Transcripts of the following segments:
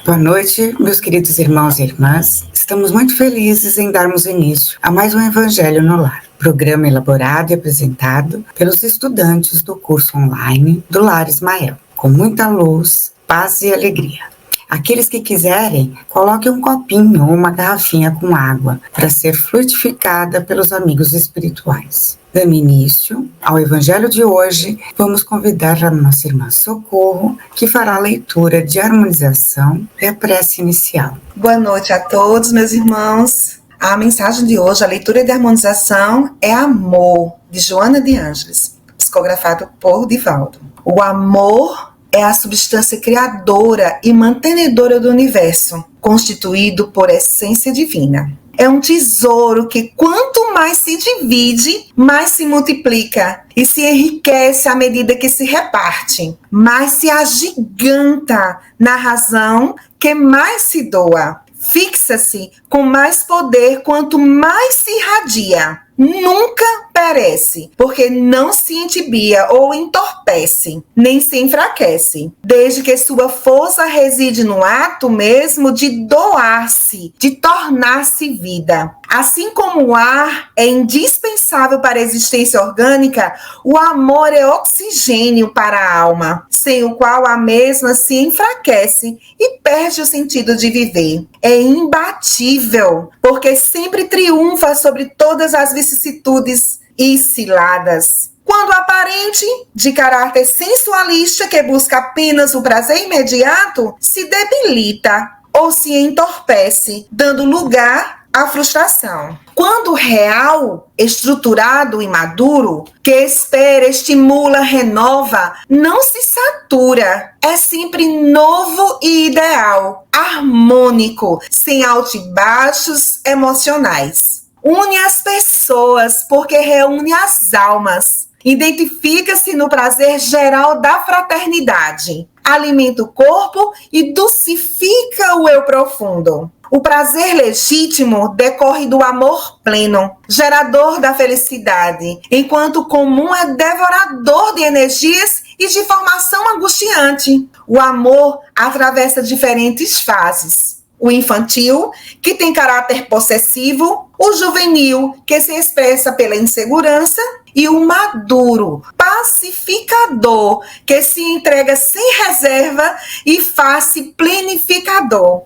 Boa noite, meus queridos irmãos e irmãs. Estamos muito felizes em darmos início a mais um Evangelho no Lar, programa elaborado e apresentado pelos estudantes do curso online do Lar Ismael, com muita luz, paz e alegria. Aqueles que quiserem, coloquem um copinho ou uma garrafinha com água para ser fluidificada pelos amigos espirituais. Dando início ao Evangelho de hoje, vamos convidar a nossa irmã Socorro, que fará a leitura de harmonização e a prece inicial. Boa noite a todos, meus irmãos. A mensagem de hoje, a leitura de harmonização, é Amor, de Joana de Ângeles, psicografado por Divaldo. O amor é a substância criadora e mantenedora do universo, constituído por essência divina. É um tesouro que, quanto mais se divide, mais se multiplica e se enriquece à medida que se reparte, mais se agiganta na razão que mais se doa. Fixa-se com mais poder quanto mais se irradia. Nunca perece, porque não se entibia ou entorpece, nem se enfraquece, desde que sua força reside no ato mesmo de doar-se, de tornar-se vida. Assim como o ar é indispensável para a existência orgânica, o amor é oxigênio para a alma, sem o qual a mesma se enfraquece e perde o sentido de viver. É imbatível, porque sempre triunfa sobre todas as vicissitudes e ciladas. Quando aparente, de caráter sensualista que busca apenas o prazer imediato, se debilita ou se entorpece, dando lugar à frustração. Quando real, estruturado e maduro, que espera, estimula, renova, não se satura, é sempre novo e ideal, harmônico, sem altos e baixos emocionais. Une as pessoas porque reúne as almas. Identifica-se no prazer geral da fraternidade. Alimenta o corpo e dulcifica o eu profundo. O prazer legítimo decorre do amor pleno, gerador da felicidade, enquanto o comum é devorador de energias e de formação angustiante. O amor atravessa diferentes fases. O infantil, que tem caráter possessivo, o juvenil, que se expressa pela insegurança, e o maduro, pacificador, que se entrega sem reserva e faz-se plenificador.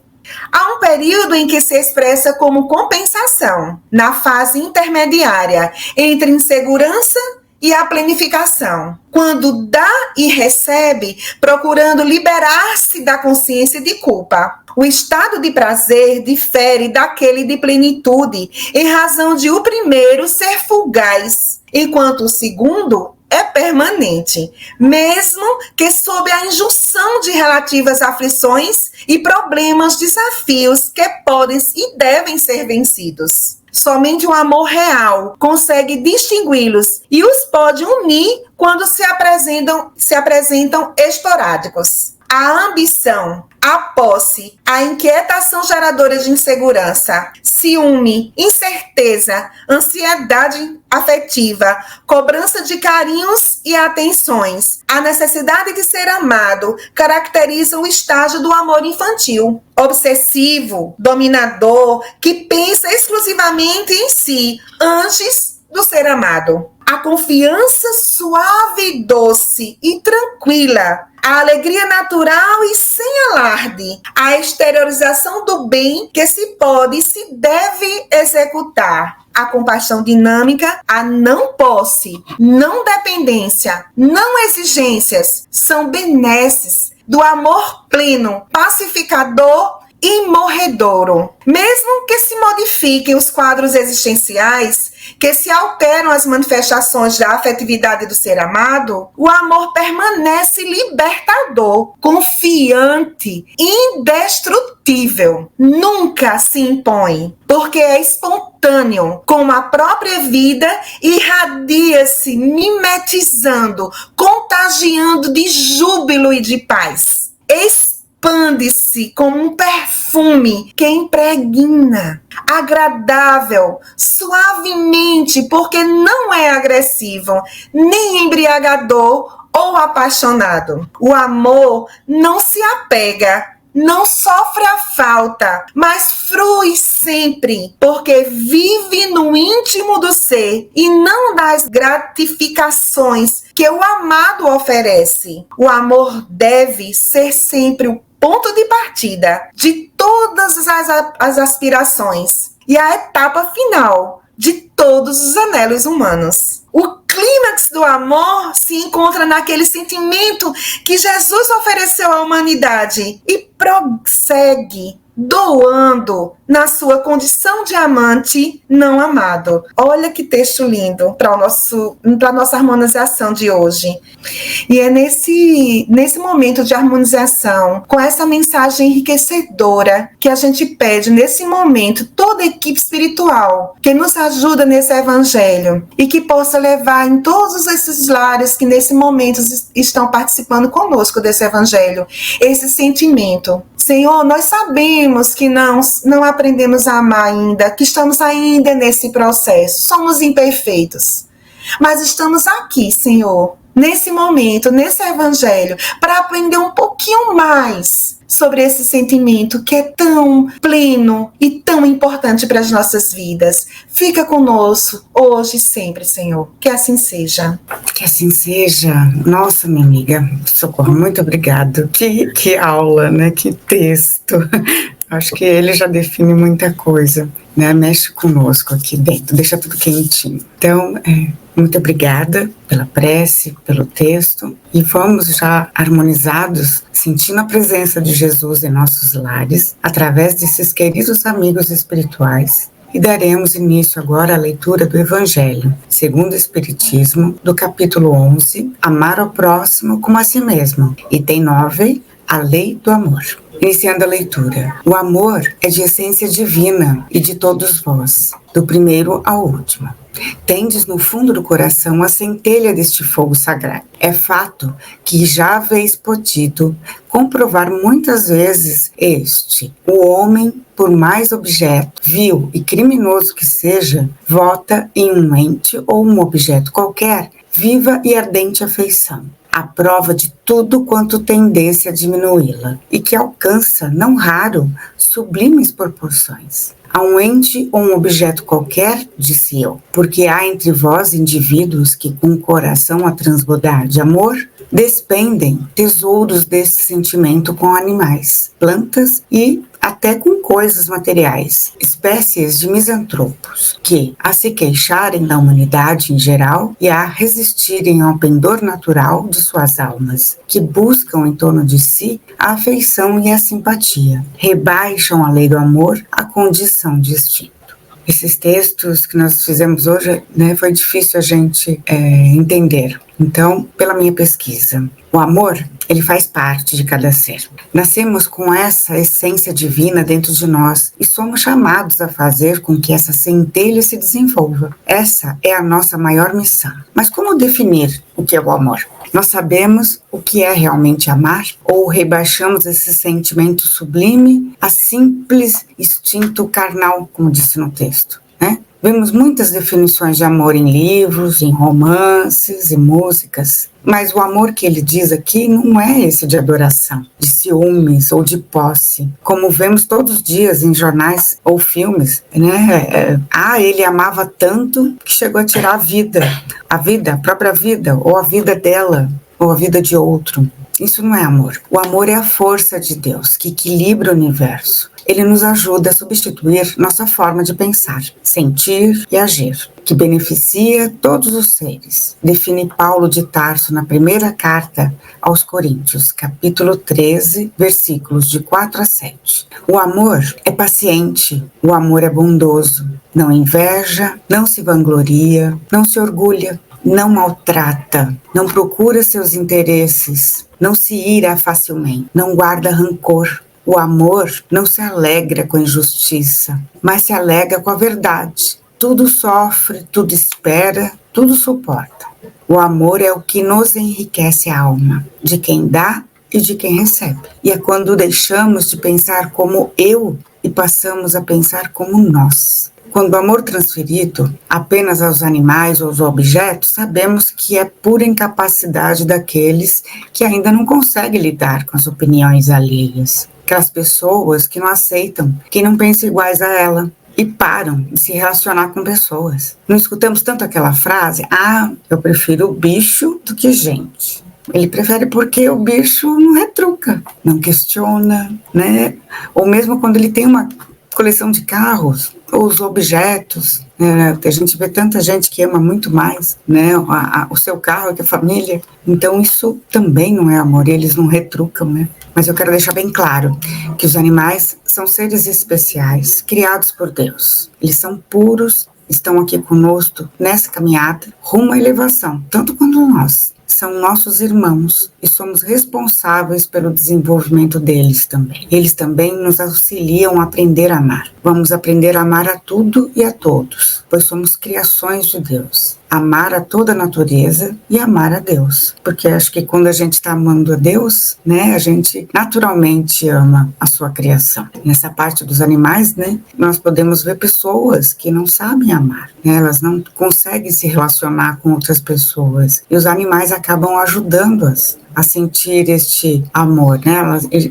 Há um período em que se expressa como compensação, na fase intermediária entre insegurança e a planificação, quando dá e recebe, procurando liberar-se da consciência de culpa. O estado de prazer difere daquele de plenitude, em razão de o primeiro ser fugaz, enquanto o segundo é permanente, mesmo que sob a injunção de relativas aflições e problemas, desafios que podem e devem ser vencidos. Somente o amor real consegue distingui-los e os pode unir quando se apresentam esporádicos. A ambição, a posse, a inquietação geradora de insegurança, ciúme, incerteza, ansiedade afetiva, cobrança de carinhos e atenções, a necessidade de ser amado caracterizam o estágio do amor infantil. Obsessivo, dominador, que pensa exclusivamente em si, antes do ser amado. A confiança suave, doce e tranquila, a alegria natural e sem alarde, a exteriorização do bem que se pode e se deve executar, a compaixão dinâmica, a não posse, não dependência, não exigências, são benesses do amor pleno, pacificador e morredouro. Mesmo que se modifiquem os quadros existenciais, que se alteram as manifestações da afetividade do ser amado, o amor permanece libertador, confiante, indestrutível. Nunca se impõe, porque é espontâneo, como a própria vida, irradia-se, mimetizando, contagiando de júbilo e de paz. Expande-se como um perfume que impregna, agradável, suavemente, porque não é agressivo, nem embriagador ou apaixonado. O amor não se apega, não sofre a falta, mas frui sempre, porque vive no íntimo do ser e não das gratificações que o amado oferece. O amor deve ser sempre o ponto de partida de todas as aspirações e a etapa final de todos os anelos humanos. O clímax do amor se encontra naquele sentimento que Jesus ofereceu à humanidade e prossegue doando na sua condição de amante não amado. Olha que texto lindo para a nossa harmonização de hoje. E é nesse momento de harmonização, com essa mensagem enriquecedora, que a gente pede nesse momento toda a equipe espiritual que nos ajuda nesse evangelho e que possa levar em todos esses lares que nesse momento estão participando conosco desse evangelho, esse sentimento. Senhor, nós sabemos que não aprendemos a amar ainda, que estamos ainda nesse processo, somos imperfeitos. Mas estamos aqui, Senhor, nesse momento, nesse evangelho, para aprender um pouquinho mais sobre esse sentimento que é tão pleno e tão importante para as nossas vidas. Fica conosco hoje e sempre, Senhor. Que assim seja. Que assim seja. Nossa, minha amiga, Socorro, muito obrigado. Que aula, né? Que texto. Acho que ele já define muita coisa, né? Mexe conosco aqui dentro, deixa tudo quentinho. Então, muito obrigada pela prece, pelo texto, e vamos já harmonizados, sentindo a presença de Jesus em nossos lares, através desses queridos amigos espirituais, e daremos início agora à leitura do Evangelho, segundo o Espiritismo, do capítulo 11, Amar ao próximo como a si mesmo, item 9, a lei do amor. Iniciando a leitura. O amor é de essência divina e de todos vós, do primeiro ao último. Tendes no fundo do coração a centelha deste fogo sagrado. É fato que já haveis podido comprovar muitas vezes o homem, por mais objeto, vil e criminoso que seja, vota em um ente ou um objeto qualquer, viva e ardente afeição. A prova de tudo quanto tendência a diminuí-la, e que alcança, não raro, sublimes proporções. A um ente ou um objeto qualquer, disse eu, porque há entre vós indivíduos que, com o coração a transbordar de amor, despendem tesouros desse sentimento com animais, plantas e até com coisas materiais, espécies de misantropos, que, a se queixarem da humanidade em geral e a resistirem ao pendor natural de suas almas, que buscam em torno de si a afeição e a simpatia, rebaixam a lei do amor à condição de instinto. Esses textos que nós fizemos hoje, né, foi difícil a gente entender. Então, pela minha pesquisa, o amor, ele faz parte de cada ser. Nascemos com essa essência divina dentro de nós e somos chamados a fazer com que essa centelha se desenvolva. Essa é a nossa maior missão. Mas como definir o que é o amor? Nós sabemos o que é realmente amar ou rebaixamos esse sentimento sublime a simples instinto carnal, como disse no texto, né? Vemos muitas definições de amor em livros, em romances e músicas, mas o amor que ele diz aqui não é esse de adoração, de ciúmes ou de posse, como vemos todos os dias em jornais ou filmes, né? Ele amava tanto que chegou a tirar a própria vida, ou a vida dela, ou a vida de outro. Isso não é amor. O amor é a força de Deus que equilibra o universo. Ele nos ajuda a substituir nossa forma de pensar, sentir e agir, que beneficia todos os seres. Define Paulo de Tarso na primeira carta aos Coríntios, capítulo 13, versículos de 4 a 7. O amor é paciente, o amor é bondoso, não inveja, não se vangloria, não se orgulha, não maltrata, não procura seus interesses, não se ira facilmente, não guarda rancor. O amor não se alegra com a injustiça, mas se alegra com a verdade. Tudo sofre, tudo espera, tudo suporta. O amor é o que nos enriquece a alma, de quem dá e de quem recebe. E é quando deixamos de pensar como eu e passamos a pensar como nós. Quando o amor transferido apenas aos animais ou aos objetos, sabemos que é pura incapacidade daqueles que ainda não conseguem lidar com as opiniões alheias. aquelas pessoas que não aceitam, que não pensam iguais a ela e param de se relacionar com pessoas. Não escutamos tanto aquela frase: ah, eu prefiro bicho do que gente. Ele prefere porque o bicho não retruca, não questiona, né? Ou mesmo quando ele tem uma coleção de carros, ou os objetos, né? A gente vê tanta gente que ama muito mais, né? O seu carro que a família. Então isso também não é amor, eles não retrucam, né? Mas eu quero deixar bem claro que os animais são seres especiais, criados por Deus. Eles são puros, estão aqui conosco nessa caminhada rumo à elevação, tanto quanto nós. São nossos irmãos e somos responsáveis pelo desenvolvimento deles também. Eles também nos auxiliam a aprender a amar. Vamos aprender a amar a tudo e a todos, pois somos criações de Deus. Amar a toda a natureza e amar a Deus. Porque acho que quando a gente está amando a Deus, né, a gente naturalmente ama a sua criação. Nessa parte dos animais, né, nós podemos ver pessoas que não sabem amar, né, elas não conseguem se relacionar com outras pessoas. E os animais acabam ajudando-as a sentir este amor, né?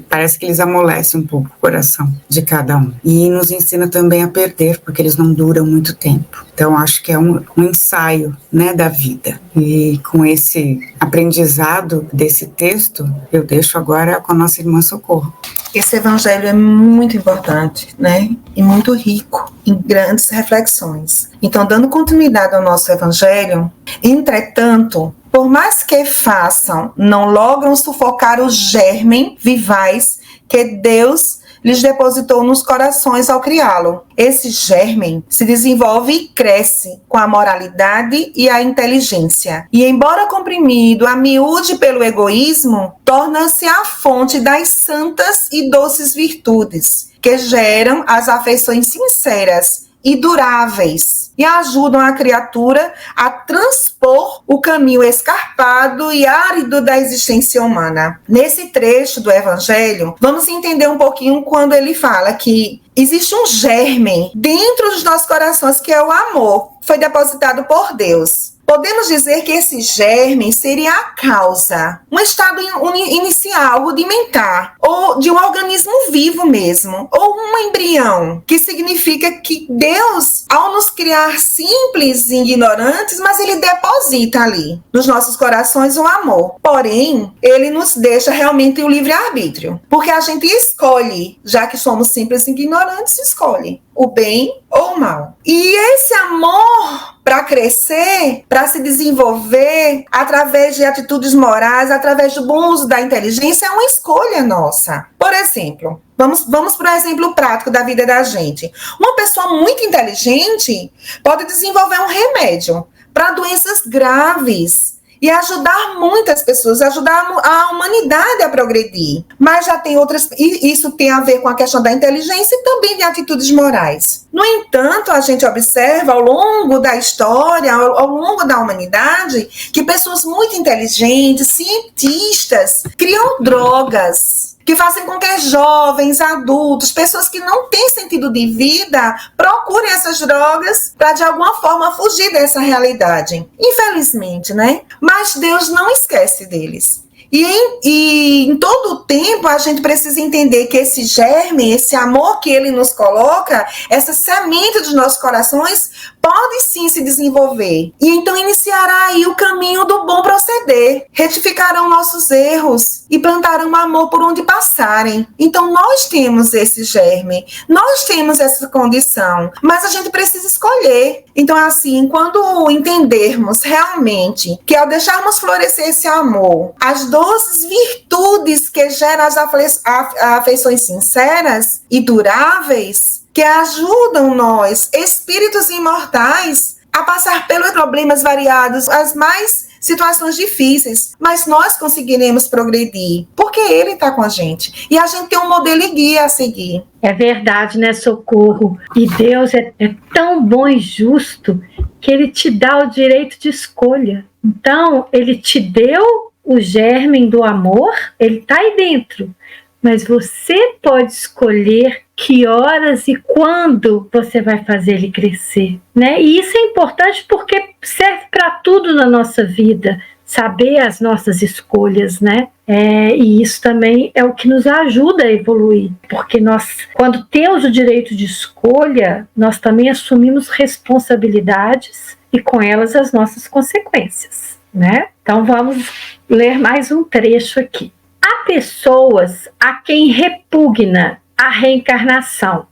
Parece que eles amolecem um pouco o coração de cada um. E nos ensina também a perder, porque eles não duram muito tempo. Então, acho que é um ensaio, né, da vida. E com esse aprendizado desse texto, eu deixo agora com a nossa irmã Socorro. Esse evangelho é muito importante, né? E muito rico em grandes reflexões. Então, dando continuidade ao nosso evangelho, entretanto, por mais que façam, não logram sufocar o germen vivaz que Deus lhes depositou nos corações ao criá-lo. Esse germen se desenvolve e cresce com a moralidade e a inteligência. E, embora comprimido a miúde pelo egoísmo, torna-se a fonte das santas e doces virtudes, que geram as afeições sinceras e duráveis e ajudam a criatura a transpor o caminho escarpado e árido da existência humana. Nesse trecho do Evangelho, vamos entender um pouquinho quando ele fala que existe um germe dentro dos nossos corações que é o amor, foi depositado por Deus. Podemos dizer que esse germe seria a causa, um estado inicial, rudimentar, ou de um organismo vivo mesmo, ou um embrião, que significa que Deus, ao nos criar simples e ignorantes, mas Ele deposita ali, nos nossos corações, o amor. Porém, Ele nos deixa realmente o livre-arbítrio, porque a gente escolhe, já que somos simples e ignorantes, escolhe o bem ou o mal. E esse amor, para crescer, para se desenvolver, através de atitudes morais, através do bom uso da inteligência, é uma escolha nossa. Por exemplo, vamos para um exemplo prático da vida da gente. Uma pessoa muito inteligente pode desenvolver um remédio para doenças graves e ajudar muitas pessoas, ajudar a humanidade a progredir. Mas já tem outras, e isso tem a ver com a questão da inteligência e também de atitudes morais. No entanto, a gente observa ao longo da história, ao longo da humanidade, que pessoas muito inteligentes, cientistas, criam drogas que fazem com que jovens, adultos, pessoas que não têm sentido de vida, procurem essas drogas para, de alguma forma, fugir dessa realidade. Infelizmente, né? Mas Deus não esquece deles. E em todo o tempo a gente precisa entender que esse germe, esse amor que Ele nos coloca, essa semente dos nossos corações, pode sim se desenvolver. E então iniciará aí o caminho do bom proceder. Retificarão nossos erros e plantarão amor por onde passarem. Então nós temos esse germe, nós temos essa condição, mas a gente precisa escolher. Então assim, quando entendermos realmente que ao deixarmos florescer esse amor, as doces virtudes que geram as afeições sinceras e duráveis, que ajudam nós, espíritos imortais, a passar pelos problemas variados, as mais situações difíceis, mas nós conseguiremos progredir, porque Ele está com a gente, e a gente tem um modelo e guia a seguir. É verdade, né, Socorro? E Deus é tão bom e justo que Ele te dá o direito de escolha. Então, Ele te deu o germe do amor, ele está aí dentro, mas você pode escolher que horas e quando você vai fazer ele crescer, né? E isso é importante porque serve para tudo na nossa vida, saber as nossas escolhas, né? E isso também é o que nos ajuda a evoluir, porque nós, quando temos o direito de escolha, nós também assumimos responsabilidades e com elas as nossas consequências, né? Então vamos ler mais um trecho aqui. Há pessoas a quem repugna a reencarnação,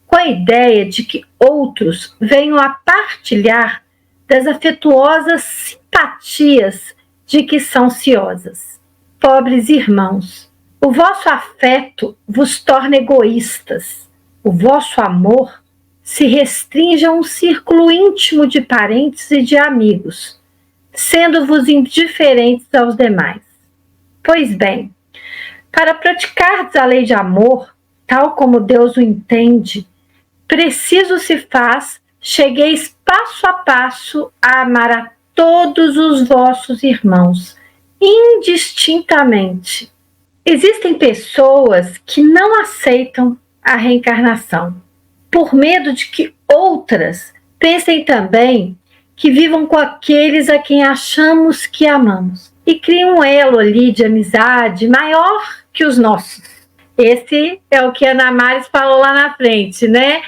com a ideia de que outros venham a partilhar das afetuosas simpatias de que são ciosas. Pobres irmãos, o vosso afeto vos torna egoístas. O vosso amor se restringe a um círculo íntimo de parentes e de amigos, sendo-vos indiferentes aos demais. Pois bem, para praticardes a lei de amor, tal como Deus o entende, preciso se faz, chegueis passo a passo a amar a todos os vossos irmãos, indistintamente. Existem pessoas que não aceitam a reencarnação, por medo de que outras pensem também que vivam com aqueles a quem achamos que amamos e criam um elo ali de amizade maior que os nossos. Esse é o que a Ana Maris falou lá na frente, né?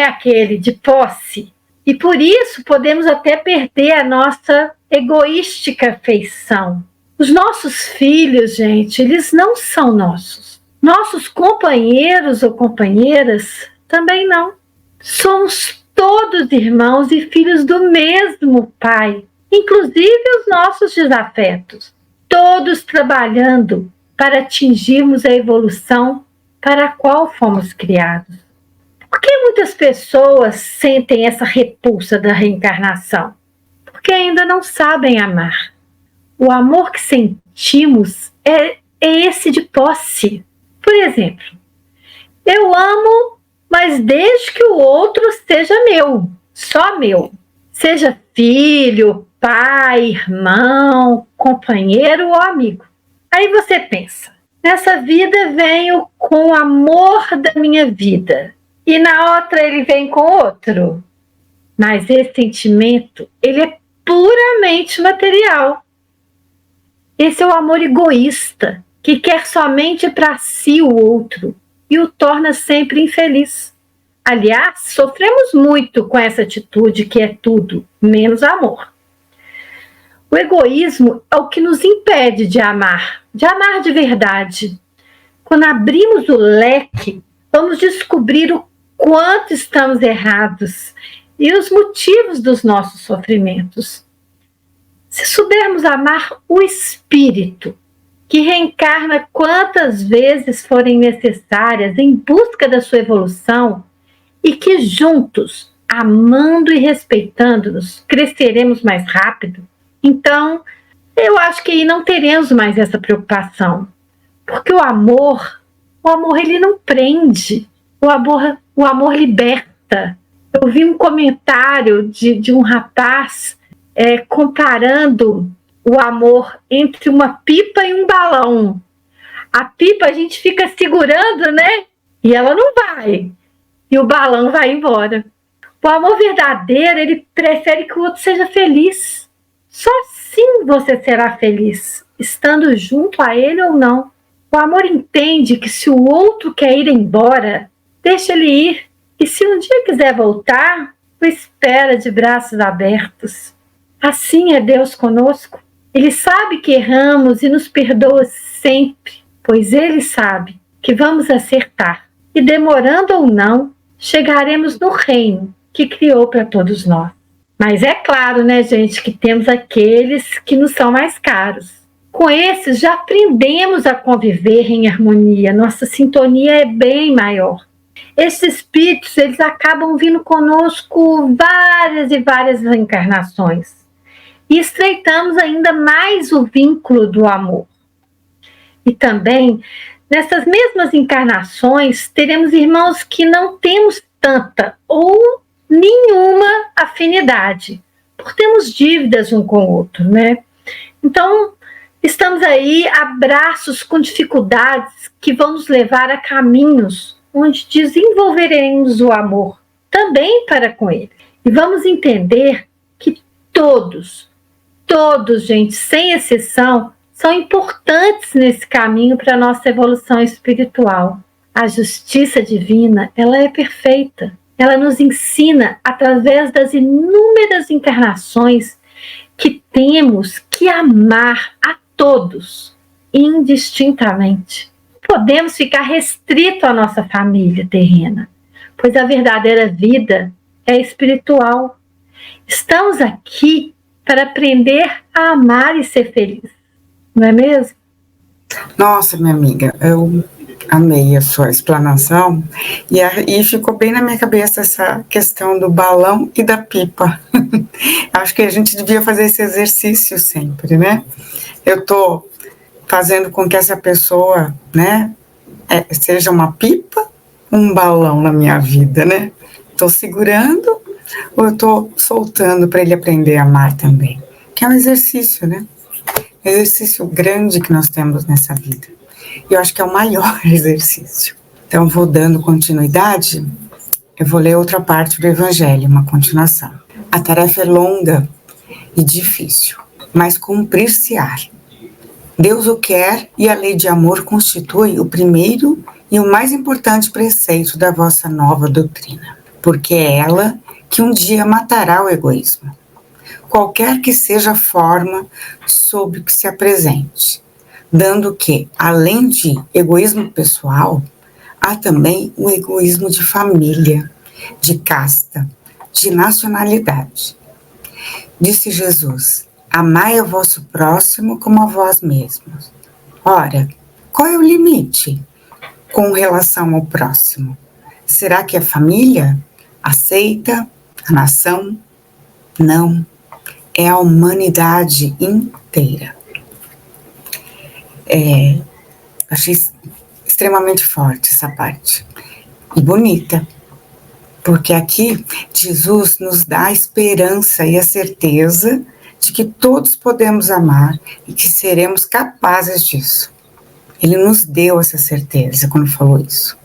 Aquele de posse. E por isso podemos até perder a nossa egoística feição. Os nossos filhos, gente, eles não são nossos. Nossos companheiros ou companheiras também não. Somos todos irmãos e filhos do mesmo Pai, inclusive os nossos desafetos, todos trabalhando para atingirmos a evolução para a qual fomos criados. Por que muitas pessoas sentem essa repulsa da reencarnação? Porque ainda não sabem amar. O amor que sentimos é esse de posse. Por exemplo, eu amo, mas desde que o outro seja meu, só meu. Seja filho, pai, irmão, companheiro ou amigo. Aí você pensa, nessa vida venho com o amor da minha vida e na outra ele vem com outro. Mas esse sentimento, ele é puramente material. Esse é o amor egoísta, que quer somente para si o outro e o torna sempre infeliz. Aliás, sofremos muito com essa atitude que é tudo, menos amor. O egoísmo é o que nos impede de amar de verdade. Quando abrimos o leque, vamos descobrir o quanto estamos errados e os motivos dos nossos sofrimentos. Se soubermos amar o espírito, que reencarna quantas vezes forem necessárias em busca da sua evolução, e que juntos, amando e respeitando-nos, cresceremos mais rápido, então eu acho que aí não teremos mais essa preocupação. Porque o amor ele não prende, o amor liberta. Eu vi um comentário de um rapaz comparando o amor entre uma pipa e um balão. A pipa a gente fica segurando, né? E ela não vai. E o balão vai embora. O amor verdadeiro, ele prefere que o outro seja feliz. Só assim você será feliz, estando junto a ele ou não. O amor entende que se o outro quer ir embora, deixa ele ir. E se um dia quiser voltar, o espera de braços abertos. Assim é Deus conosco. Ele sabe que erramos e nos perdoa sempre, pois Ele sabe que vamos acertar. E demorando ou não, chegaremos no reino que criou para todos nós. Mas é claro, né, gente, que temos aqueles que nos são mais caros. Com esses já aprendemos a conviver em harmonia, nossa sintonia é bem maior. Esses espíritos, eles acabam vindo conosco várias e várias reencarnações. E estreitamos ainda mais o vínculo do amor. E também, nessas mesmas encarnações, teremos irmãos que não temos tanta ou nenhuma afinidade, porque temos dívidas um com o outro, né? Então, estamos aí a braços com dificuldades que vão nos levar a caminhos onde desenvolveremos o amor também para com ele. E vamos entender que todos, gente, sem exceção, são importantes nesse caminho para a nossa evolução espiritual. A justiça divina, ela é perfeita. Ela nos ensina, através das inúmeras encarnações, que temos que amar a todos, indistintamente. Podemos ficar restrito à nossa família terrena, pois a verdadeira vida é espiritual. Estamos aqui para aprender a amar e ser feliz, não é mesmo? Nossa, minha amiga, eu amei a sua explanação e ficou bem na minha cabeça essa questão do balão e da pipa. Acho que a gente devia fazer esse exercício sempre, né? Eu estou fazendo com que essa pessoa, né, seja uma pipa, um balão na minha vida, né? Estou segurando ou eu estou soltando para ele aprender a amar também? Que é um exercício, né? Exercício grande que nós temos nessa vida. E eu acho que é o maior exercício. Então, vou dando continuidade, eu vou ler outra parte do Evangelho, uma continuação. A tarefa é longa e difícil, mas cumprir-se-á. Deus o quer e a lei de amor constitui o primeiro e o mais importante preceito da vossa nova doutrina, porque é ela que um dia matará o egoísmo, qualquer que seja a forma sob que se apresente, dando que, além de egoísmo pessoal, há também o egoísmo de família, de casta, de nacionalidade. Disse Jesus: amai o vosso próximo como a vós mesmos. Ora, qual é o limite com relação ao próximo? Será que a família aceita a nação? Não, é a humanidade inteira. Achei extremamente forte essa parte e bonita, porque aqui Jesus nos dá a esperança e a certeza de que todos podemos amar e que seremos capazes disso. Ele nos deu essa certeza quando falou isso.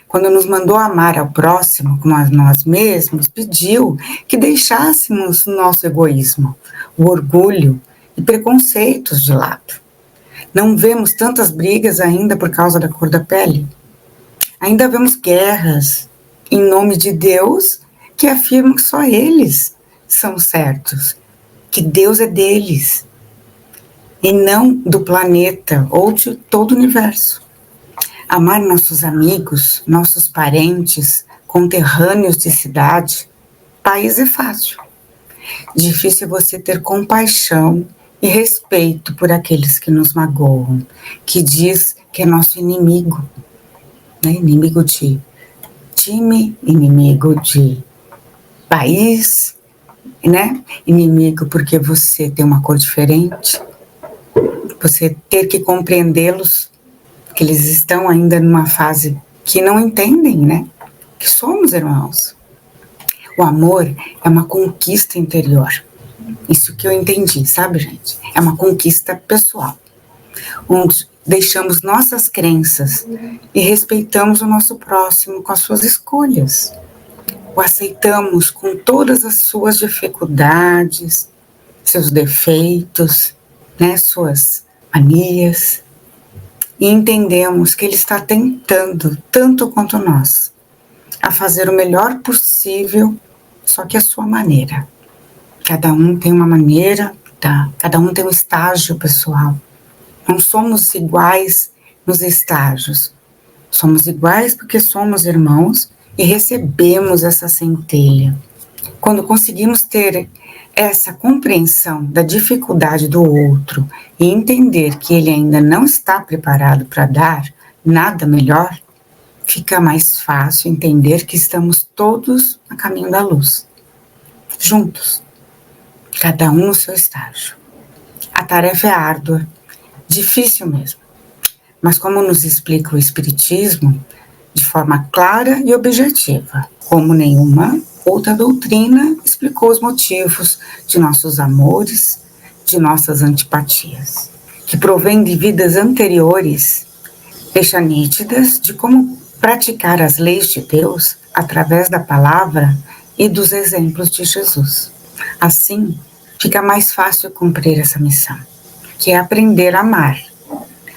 Quando nos mandou amar ao próximo como a nós mesmos, pediu que deixássemos o nosso egoísmo, o orgulho e preconceitos de lado. Não vemos tantas brigas ainda por causa da cor da pele. Ainda vemos guerras em nome de Deus que afirmam que só eles são certos, que Deus é deles e não do planeta ou de todo o universo. Amar nossos amigos, nossos parentes, conterrâneos de cidade, país é fácil. Difícil é você ter compaixão e respeito por aqueles que nos magoam, que diz que é nosso inimigo, né? Inimigo de time, inimigo de país, né? Inimigo porque você tem uma cor diferente, você ter que compreendê-los, que eles estão ainda numa fase que não entendem, né? Que somos irmãos. O amor é uma conquista interior. Isso que eu entendi, sabe, gente? É uma conquista pessoal, onde deixamos nossas crenças e respeitamos o nosso próximo com as suas escolhas. O aceitamos com todas as suas dificuldades, seus defeitos, né, suas manias, e entendemos que ele está tentando, tanto quanto nós, a fazer o melhor possível, só que a sua maneira. Cada um tem uma maneira, tá? Cada um tem um estágio pessoal. Não somos iguais nos estágios. Somos iguais porque somos irmãos e recebemos essa centelha. Quando conseguimos ter essa compreensão da dificuldade do outro e entender que ele ainda não está preparado para dar nada melhor, fica mais fácil entender que estamos todos a caminho da luz, juntos, cada um no seu estágio. A tarefa é árdua, difícil mesmo, mas como nos explica o Espiritismo, de forma clara e objetiva, como nenhuma outra doutrina explicou os motivos de nossos amores, de nossas antipatias, que provém de vidas anteriores, deixa nítidas de como praticar as leis de Deus através da palavra e dos exemplos de Jesus. Assim, fica mais fácil cumprir essa missão. que é aprender a amar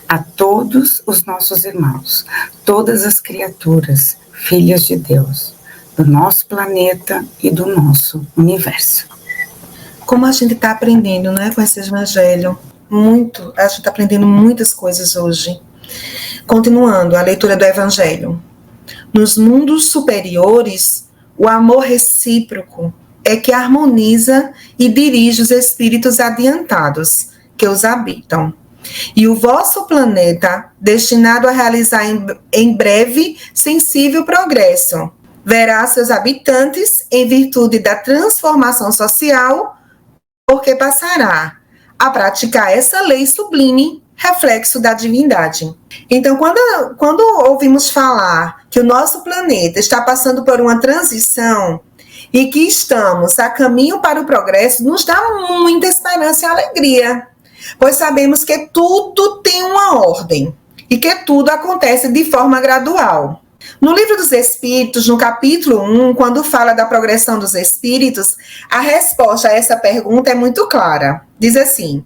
a todos os nossos irmãos, todas as criaturas, filhas de Deus, do nosso planeta e do nosso universo. Como a gente está aprendendo, né, com esse evangelho, muito, a gente está aprendendo muitas coisas hoje. Continuando a leitura do evangelho. Nos mundos superiores, o amor recíproco é que harmoniza e dirige os espíritos adiantados que os habitam. E o vosso planeta, destinado a realizar em breve sensível progresso, verá seus habitantes, em virtude da transformação social, porque passará a praticar essa lei sublime, reflexo da divindade. Então, quando ouvimos falar que o nosso planeta está passando por uma transição e que estamos a caminho para o progresso, nos dá muita esperança e alegria, pois sabemos que tudo tem uma ordem e que tudo acontece de forma gradual. No Livro dos Espíritos, no capítulo 1, quando fala da progressão dos espíritos, a resposta a essa pergunta é muito clara. Diz assim: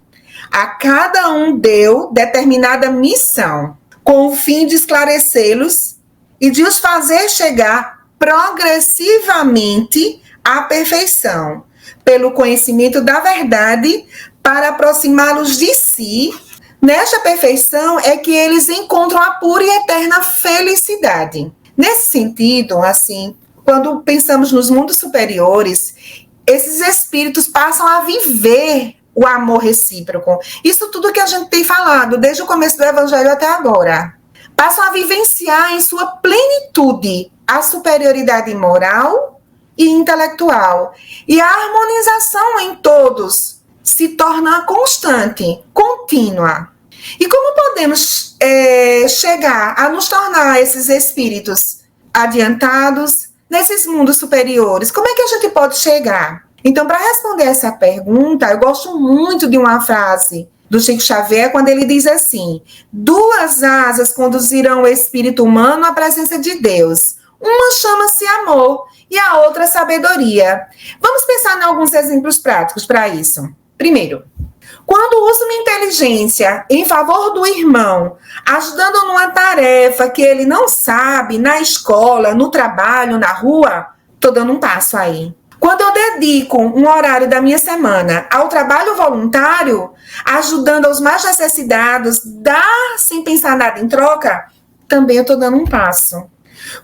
a cada um deu determinada missão, com o fim de esclarecê-los e de os fazer chegar progressivamente à perfeição, pelo conhecimento da verdade, para aproximá-los de si. Nesta perfeição é que eles encontram a pura e eterna felicidade. Nesse sentido, assim, quando pensamos nos mundos superiores, esses espíritos passam a viver o amor recíproco. Isso tudo que a gente tem falado, desde o começo do Evangelho até agora. Passam a vivenciar em sua plenitude a superioridade moral e intelectual. E a harmonização em todos se torna constante, contínua. E como podemos chegar a nos tornar esses espíritos adiantados nesses mundos superiores? Como é que a gente pode chegar? Então, para responder essa pergunta, eu gosto muito de uma frase do Chico Xavier, quando ele diz assim: 2 asas conduzirão o espírito humano à presença de Deus. Uma chama-se amor e a outra sabedoria. Vamos pensar em alguns exemplos práticos para isso. Primeiro, quando uso minha inteligência em favor do irmão, ajudando numa tarefa que ele não sabe, na escola, no trabalho, na rua, estou dando um passo aí. Quando eu dedico um horário da minha semana ao trabalho voluntário, ajudando aos mais necessitados, dar sem pensar nada em troca, também eu estou dando um passo.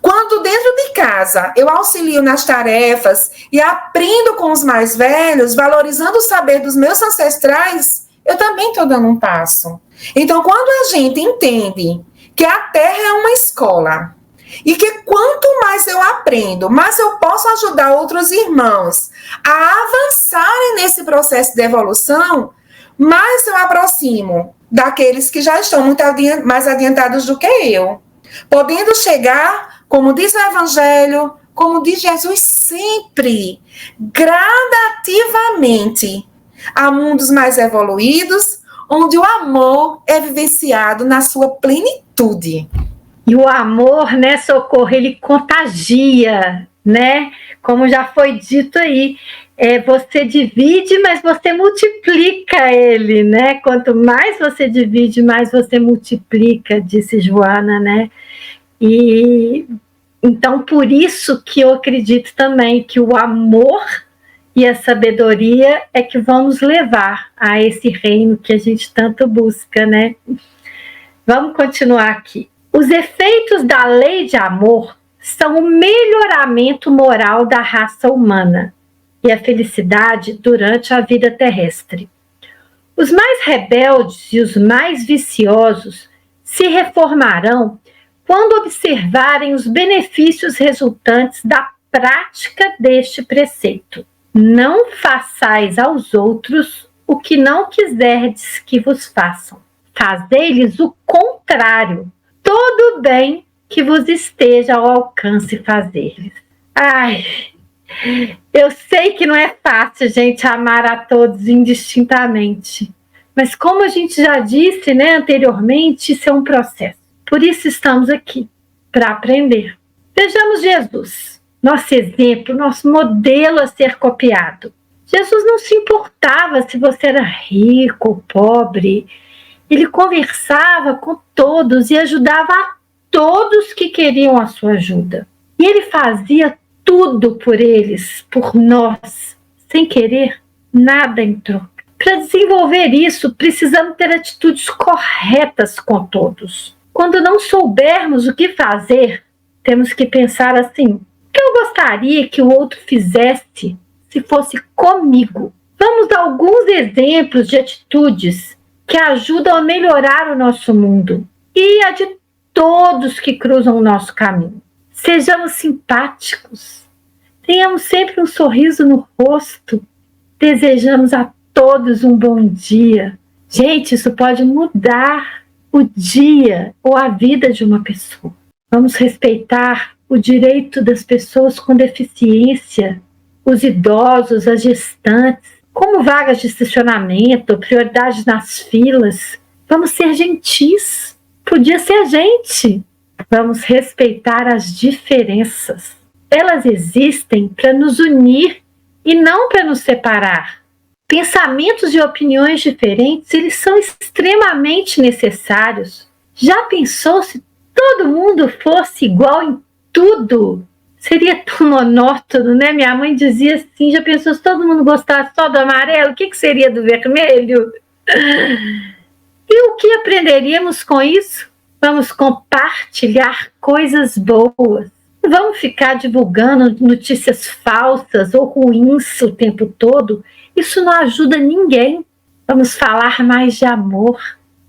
Quando dentro de casa eu auxilio nas tarefas e aprendo com os mais velhos, valorizando o saber dos meus ancestrais, eu também estou dando um passo. Então, quando a gente entende que a Terra é uma escola e que quanto mais eu aprendo, mais eu posso ajudar outros irmãos a avançarem nesse processo de evolução, mais eu aproximo daqueles que já estão muito mais adiantados do que eu, podendo chegar, como diz o Evangelho, como diz Jesus sempre, gradativamente, a mundos mais evoluídos, onde o amor é vivenciado na sua plenitude. E o amor, né, Socorro, ele contagia, né? Como já foi dito aí, você divide, mas você multiplica ele, né? Quanto mais você divide, mais você multiplica, disse Joana, né? E então, por isso que eu acredito também que o amor e a sabedoria é que vão nos levar a esse reino que a gente tanto busca, né? Vamos continuar aqui. Os efeitos da lei de amor são o melhoramento moral da raça humana e a felicidade durante a vida terrestre. Os mais rebeldes e os mais viciosos se reformarão quando observarem os benefícios resultantes da prática deste preceito. Não façais aos outros o que não quiserdes que vos façam. Fazei-lhes o contrário. Todo bem que vos esteja ao alcance fazer-lhes. Ai, eu sei que não é fácil, gente, amar a todos indistintamente. Mas como a gente já disse, né, anteriormente, isso é um processo. Por isso estamos aqui, para aprender. Vejamos Jesus, nosso exemplo, nosso modelo a ser copiado. Jesus não se importava se você era rico ou pobre. Ele conversava com todos e ajudava a todos que queriam a sua ajuda. E ele fazia tudo por eles, por nós, sem querer nada em troca. Para desenvolver isso, precisamos ter atitudes corretas com todos. Quando não soubermos o que fazer, temos que pensar assim: o que eu gostaria que o outro fizesse se fosse comigo? Vamos dar alguns exemplos de atitudes que ajudam a melhorar o nosso mundo e a de todos que cruzam o nosso caminho. Sejamos simpáticos, tenhamos sempre um sorriso no rosto, desejamos a todos um bom dia. Gente, isso pode mudar o dia ou a vida de uma pessoa. Vamos respeitar o direito das pessoas com deficiência, os idosos, as gestantes, como vagas de estacionamento, prioridade nas filas. Vamos ser gentis. Podia ser a gente. Vamos respeitar as diferenças. Elas existem para nos unir e não para nos separar. Pensamentos e opiniões diferentes, eles são extremamente necessários. Já pensou se todo mundo fosse igual em tudo? Seria tão monótono, né? Minha mãe dizia assim: já pensou se todo mundo gostasse só do amarelo? O que seria do vermelho? E o que aprenderíamos com isso? Vamos compartilhar coisas boas. Vamos ficar divulgando notícias falsas ou ruins o tempo todo. Isso não ajuda ninguém. Vamos falar mais de amor,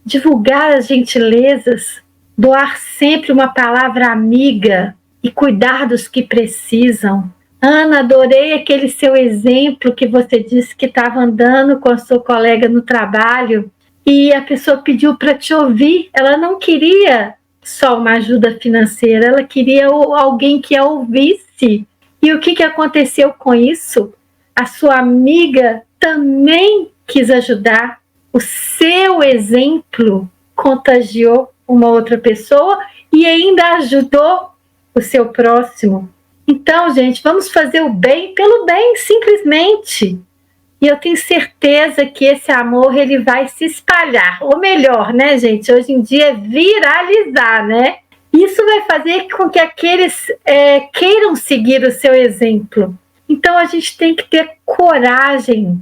divulgar as gentilezas, doar sempre uma palavra amiga e cuidar dos que precisam. Ana, adorei aquele seu exemplo que você disse que estava andando com a sua colega no trabalho e a pessoa pediu para te ouvir. Ela não queria só uma ajuda financeira, ela queria alguém que a ouvisse. E o que aconteceu com isso? A sua amiga também quis ajudar. O seu exemplo contagiou uma outra pessoa e ainda ajudou o seu próximo. Então, gente, vamos fazer o bem pelo bem, simplesmente. E eu tenho certeza que esse amor ele vai se espalhar. Ou melhor, né, gente? Hoje em dia é viralizar, né? Isso vai fazer com que aqueles queiram seguir o seu exemplo. Então, a gente tem que ter coragem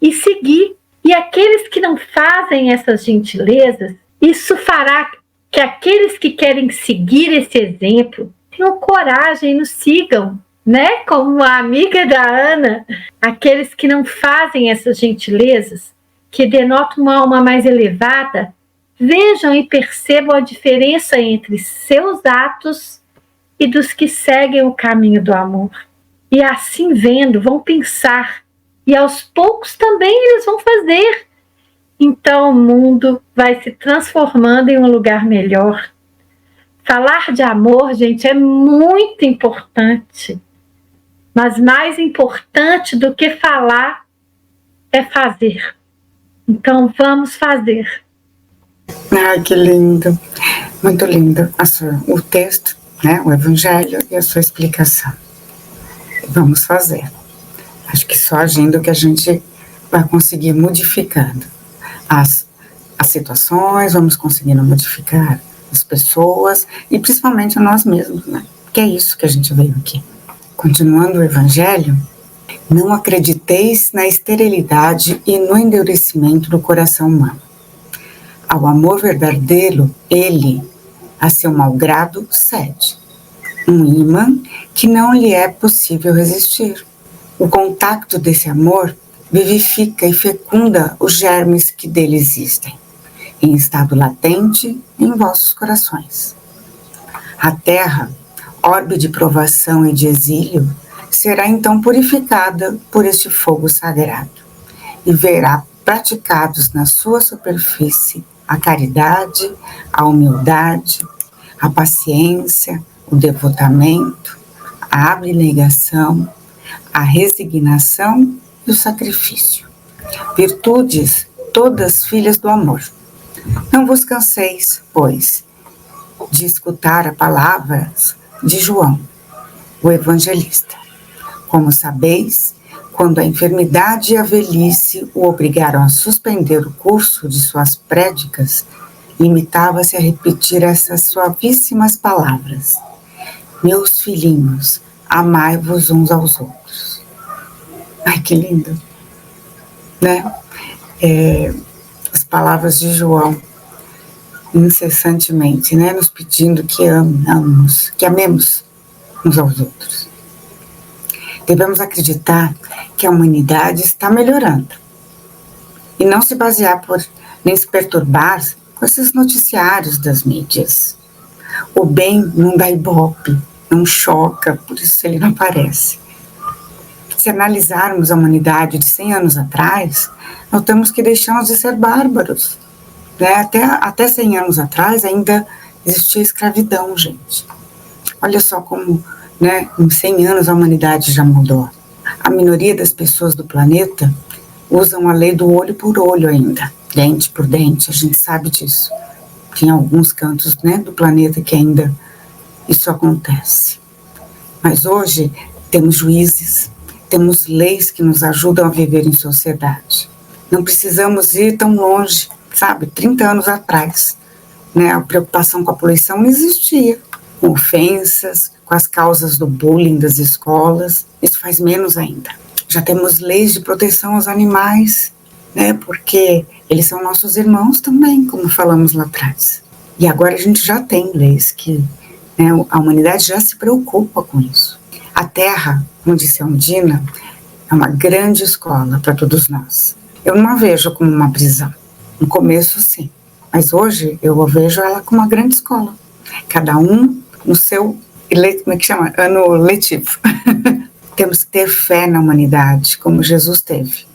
e seguir. E aqueles que não fazem essas gentilezas, isso fará que aqueles que querem seguir esse exemplo tenham coragem e nos sigam, né? Como a amiga da Ana, aqueles que não fazem essas gentilezas, que denotam uma alma mais elevada, vejam e percebam a diferença entre seus atos e dos que seguem o caminho do amor. E assim vendo, vão pensar, e aos poucos também eles vão fazer. Então o mundo vai se transformando em um lugar melhor. Falar de amor, gente, é muito importante. Mas mais importante do que falar é fazer. Então vamos fazer. Ai, que lindo. Muito lindo o texto, né, o Evangelho e a sua explicação. Vamos fazer. Acho que só agindo que a gente vai conseguir modificando as situações, vamos conseguindo modificar as pessoas e principalmente nós mesmos, né? Que é isso que a gente veio aqui. Continuando o Evangelho, não acrediteis na esterilidade e no endurecimento do coração humano. Ao amor verdadeiro, ele, a seu malgrado, cede. Um ímã que não lhe é possível resistir. O contato desse amor vivifica e fecunda os germes que dele existem, em estado latente em vossos corações. A terra, orbe de provação e de exílio, será então purificada por este fogo sagrado e verá praticados na sua superfície a caridade, a humildade, a paciência, o devotamento, a abnegação, a resignação e o sacrifício. Virtudes todas filhas do amor. Não vos canseis, pois, de escutar as palavras de João, o evangelista. Como sabeis, quando a enfermidade e a velhice o obrigaram a suspender o curso de suas prédicas, limitava-se a repetir essas suavíssimas palavras: meus filhinhos, amai-vos uns aos outros. Ai, que lindo, né? As palavras de João, incessantemente, né? Nos pedindo que amemos uns aos outros. Devemos acreditar que a humanidade está melhorando e não se basear nem se perturbar com esses noticiários das mídias. O bem não dá ibope, não choca, por isso ele não aparece. Se analisarmos a humanidade de 100 anos atrás, notamos que deixamos de ser bárbaros. Né? Até 100 anos atrás ainda existia escravidão, gente. Olha só como, né, em 100 anos a humanidade já mudou. A minoria das pessoas do planeta usam a lei do olho por olho ainda, dente por dente, a gente sabe disso. Tem alguns cantos, né, do planeta que ainda isso acontece. Mas hoje temos juízes, temos leis que nos ajudam a viver em sociedade. Não precisamos ir tão longe, sabe, 30 anos atrás, né, a preocupação com a poluição não existia, com ofensas, com as causas do bullying das escolas, isso faz menos ainda. Já temos leis de proteção aos animais, né, porque eles são nossos irmãos também, como falamos lá atrás. E agora a gente já tem leis que, né, a humanidade já se preocupa com isso. A Terra, como disse a Undina, é uma grande escola para todos nós. Eu não a vejo como uma prisão. No começo, sim. Mas hoje eu vejo ela como uma grande escola. Cada um no seu, como é que chama? Ano letivo. Temos que ter fé na humanidade, como Jesus teve.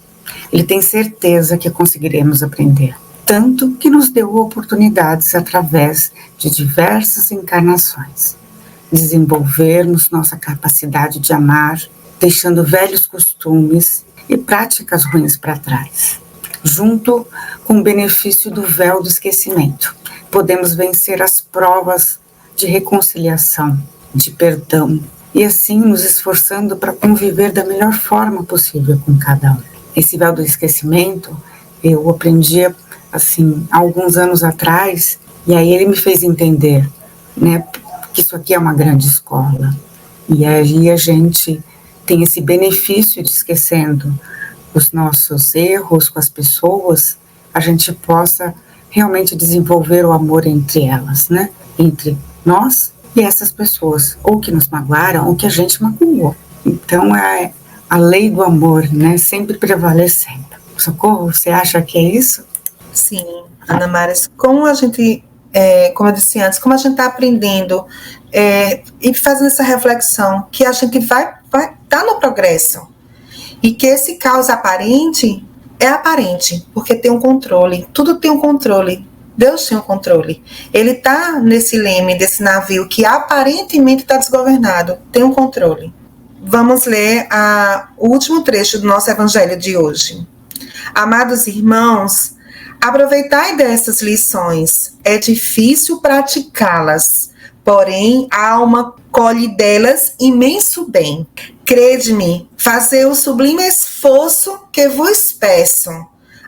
Ele tem certeza que conseguiremos aprender. Tanto que nos deu oportunidades através de diversas encarnações. Desenvolvermos nossa capacidade de amar, deixando velhos costumes e práticas ruins para trás. Junto com o benefício do véu do esquecimento, podemos vencer as provas de reconciliação, de perdão, e assim nos esforçando para conviver da melhor forma possível com cada um. Esse véu do esquecimento, eu aprendi assim, há alguns anos atrás, e aí ele me fez entender, né, que isso aqui é uma grande escola. E aí a gente tem esse benefício de, esquecendo os nossos erros com as pessoas, a gente possa realmente desenvolver o amor entre elas, né? Entre nós e essas pessoas, ou que nos magoaram, ou que a gente magoou. Então é a lei do amor, né? Sempre prevalecendo. Socorro, você acha que é isso? Sim, Ana Maris, como a gente, como eu disse antes, como a gente está aprendendo e fazendo essa reflexão, que a gente vai estar no progresso, e que esse caos aparente é aparente, porque tem um controle, tudo tem um controle, Deus tem um controle, ele está nesse leme desse navio que aparentemente está desgovernado, tem um controle. Vamos ler o último trecho do nosso evangelho de hoje. Amados irmãos, aproveitai dessas lições, é difícil praticá-las, porém a alma colhe delas imenso bem. Crede-me, fazei o sublime esforço que vos peço.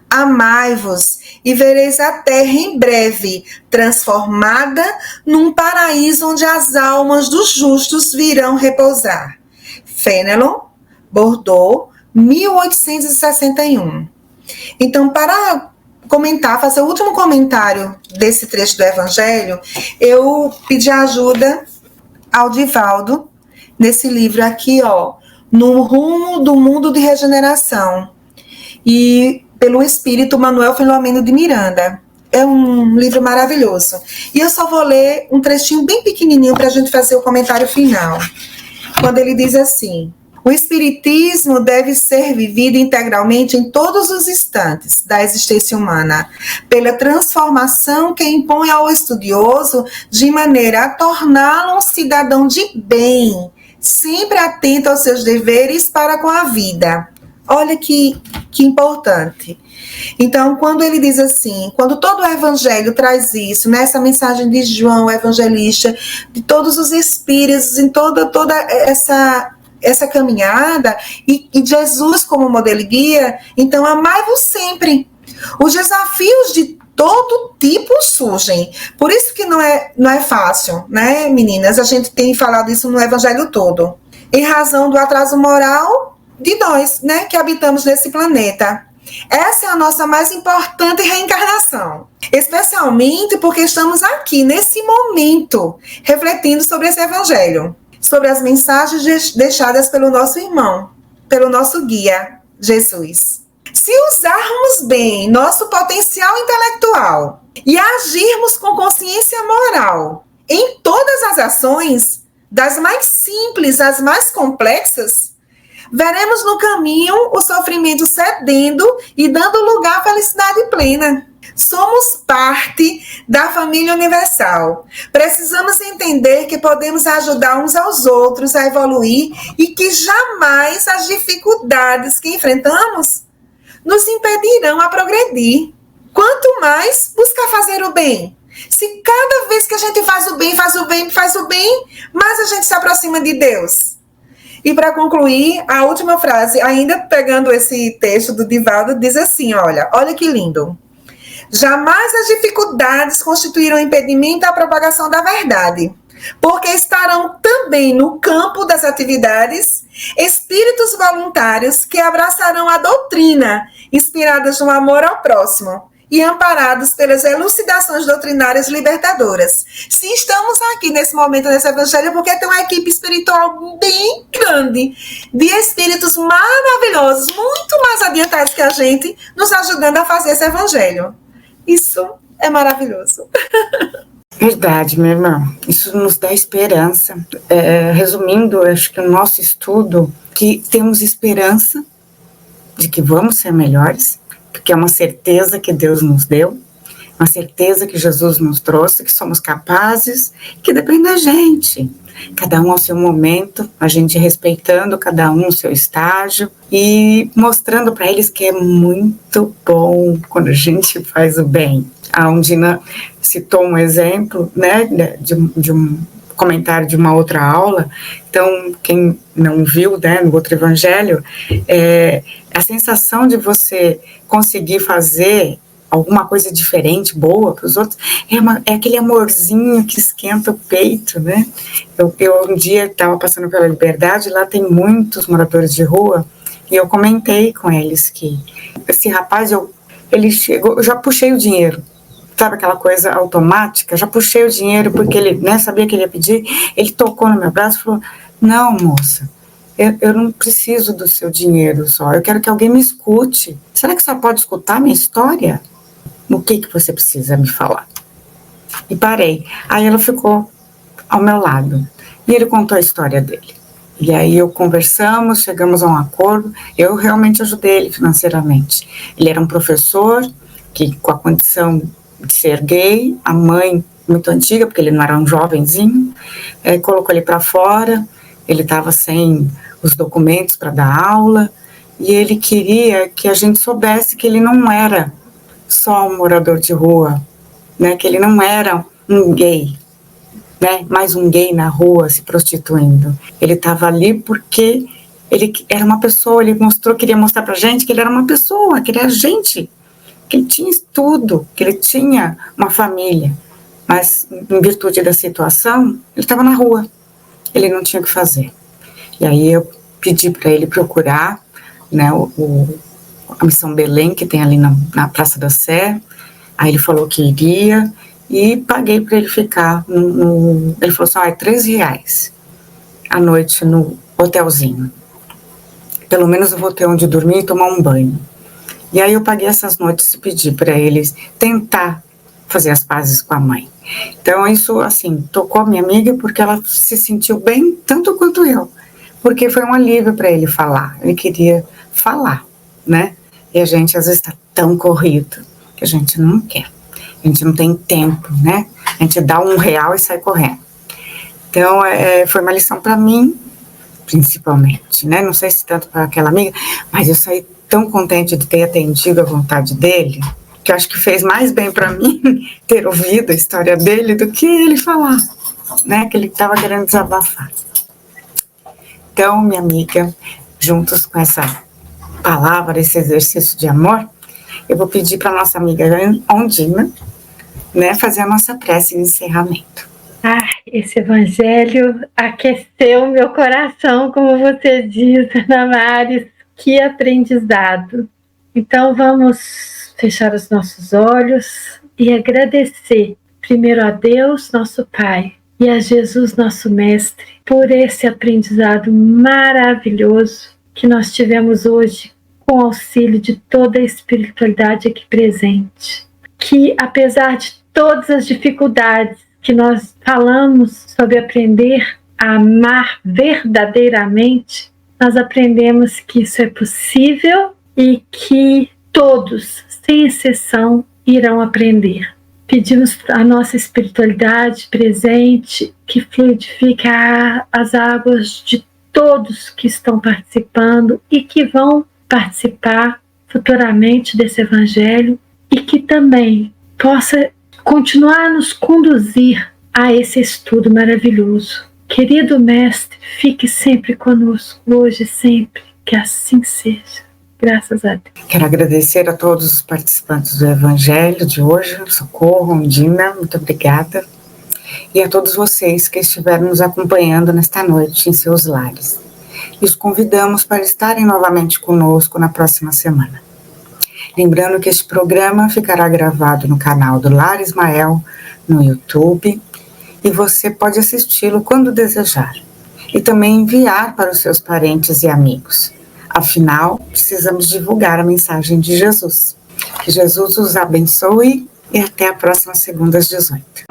Amai-vos e vereis a terra em breve transformada num paraíso onde as almas dos justos virão repousar. Fénelon, Bordeaux, 1861. Então, para fazer o último comentário desse trecho do Evangelho, eu pedi ajuda ao Divaldo, nesse livro aqui, No Rumo do Mundo de Regeneração, e pelo Espírito Manuel Filomeno de Miranda. É um livro maravilhoso. E eu só vou ler um trechinho bem pequenininho para a gente fazer o comentário final. Quando ele diz assim: o espiritismo deve ser vivido integralmente em todos os instantes da existência humana, pela transformação que impõe ao estudioso de maneira a torná-lo um cidadão de bem, sempre atento aos seus deveres para com a vida. Olha que importante. Então, quando ele diz assim, quando todo o evangelho traz isso, nessa mensagem de João, o evangelista, de todos os espíritos, em toda essa essa caminhada e Jesus como modelo e guia, então amai-vos sempre. Os desafios de todo tipo surgem. Por isso que não é fácil, né, meninas? A gente tem falado isso no Evangelho todo. Em razão do atraso moral de nós, né, que habitamos nesse planeta. Essa é a nossa mais importante reencarnação. Especialmente porque estamos aqui, nesse momento, refletindo sobre esse Evangelho. Sobre as mensagens deixadas pelo nosso irmão, pelo nosso guia, Jesus. Se usarmos bem nosso potencial intelectual e agirmos com consciência moral em todas as ações, das mais simples às mais complexas, veremos no caminho o sofrimento cedendo e dando lugar à felicidade plena. Somos parte da família universal. Precisamos entender que podemos ajudar uns aos outros a evoluir e que jamais as dificuldades que enfrentamos nos impedirão a progredir. Quanto mais buscar fazer o bem. Se cada vez que a gente faz o bem, mais a gente se aproxima de Deus. E para concluir, a última frase, ainda pegando esse texto do Divaldo, diz assim, olha que lindo. Jamais as dificuldades constituirão impedimento à propagação da verdade, porque estarão também no campo das atividades espíritos voluntários que abraçarão a doutrina, inspirados no amor ao próximo e amparados pelas elucidações doutrinárias libertadoras. Se estamos aqui nesse momento desse evangelho, porque tem uma equipe espiritual bem grande, de espíritos maravilhosos, muito mais adiantados que a gente, nos ajudando a fazer esse evangelho. Isso é maravilhoso. Verdade, minha irmã. Isso nos dá esperança. Resumindo, acho que o nosso estudo, que temos esperança de que vamos ser melhores, porque é uma certeza que Deus nos deu, uma certeza que Jesus nos trouxe, que somos capazes, que depende da gente. Cada um ao seu momento, a gente respeitando cada um o seu estágio e mostrando para eles que é muito bom quando a gente faz o bem. A Undina citou um exemplo, né, de um comentário de uma outra aula. Então, quem não viu, né, no outro evangelho, a sensação de você conseguir fazer alguma coisa diferente, boa para os outros, é aquele amorzinho que esquenta o peito, né? Eu um dia estava passando pela Liberdade, lá tem muitos moradores de rua, e eu comentei com eles que esse rapaz, ele chegou, eu já puxei o dinheiro, sabe aquela coisa automática, já puxei o dinheiro porque ele, né, sabia que ele ia pedir, ele tocou no meu braço e falou, não, moça, eu não preciso do seu dinheiro só, eu quero que alguém me escute. Será que só pode escutar a minha história? O que você precisa me falar? E parei. Aí ela ficou ao meu lado. E ele contou a história dele. E aí conversamos, chegamos a um acordo. Eu realmente ajudei ele financeiramente. Ele era um professor que, com a condição de ser gay, a mãe muito antiga, porque ele não era um jovenzinho, colocou ele para fora. Ele estava sem os documentos para dar aula. E ele queria que a gente soubesse que ele não era só um morador de rua, né, que ele não era um gay, né, mais um gay na rua se prostituindo. Ele estava ali porque ele era uma pessoa, ele queria mostrar pra gente que ele era uma pessoa, que ele era gente, que ele tinha estudo, que ele tinha uma família, mas em virtude da situação, ele estava na rua, ele não tinha o que fazer. E aí eu pedi para ele procurar, né, a Missão Belém, que tem ali na Praça da Sé. Aí ele falou que iria e paguei para ele ficar ele falou assim, R$3 à noite no hotelzinho. Pelo menos eu vou ter onde dormir e tomar um banho. E aí eu paguei essas noites e pedi para eles tentar fazer as pazes com a mãe. Então isso, assim, tocou a minha amiga porque ela se sentiu bem tanto quanto eu. Porque foi um alívio para ele falar. Ele queria falar, né? E a gente às vezes está tão corrido que a gente não quer. A gente não tem tempo, né? A gente dá R$1 e sai correndo. Então, foi uma lição para mim, principalmente, né? Não sei se tanto para aquela amiga, mas eu saí tão contente de ter atendido a vontade dele, que eu acho que fez mais bem para mim ter ouvido a história dele do que ele falar, né? Que ele estava querendo desabafar. Então, minha amiga, juntos com essa palavra, esse exercício de amor, eu vou pedir para nossa amiga Ondina, né, fazer a nossa prece de encerramento. Esse evangelho aqueceu meu coração, como você diz, Ana Maris, que aprendizado. Então vamos fechar os nossos olhos e agradecer primeiro a Deus, nosso Pai, e a Jesus, nosso Mestre, por esse aprendizado maravilhoso que nós tivemos hoje, com auxílio de toda a espiritualidade aqui presente. Que, apesar de todas as dificuldades que nós falamos sobre aprender a amar verdadeiramente, nós aprendemos que isso é possível e que todos, sem exceção, irão aprender. Pedimos a nossa espiritualidade presente que fluidifique as águas de todos que estão participando e que vão participar futuramente desse evangelho e que também possa continuar a nos conduzir a esse estudo maravilhoso. Querido Mestre, fique sempre conosco, hoje e sempre, que assim seja. Graças a Deus. Quero agradecer a todos os participantes do Evangelho de hoje, Socorro, Ondina, muito obrigada. E a todos vocês que estiveram nos acompanhando nesta noite em seus lares. E os convidamos para estarem novamente conosco na próxima semana. Lembrando que este programa ficará gravado no canal do Lar Ismael, no YouTube, e você pode assisti-lo quando desejar. E também enviar para os seus parentes e amigos. Afinal, precisamos divulgar a mensagem de Jesus. Que Jesus os abençoe e até a próxima segunda às 18h.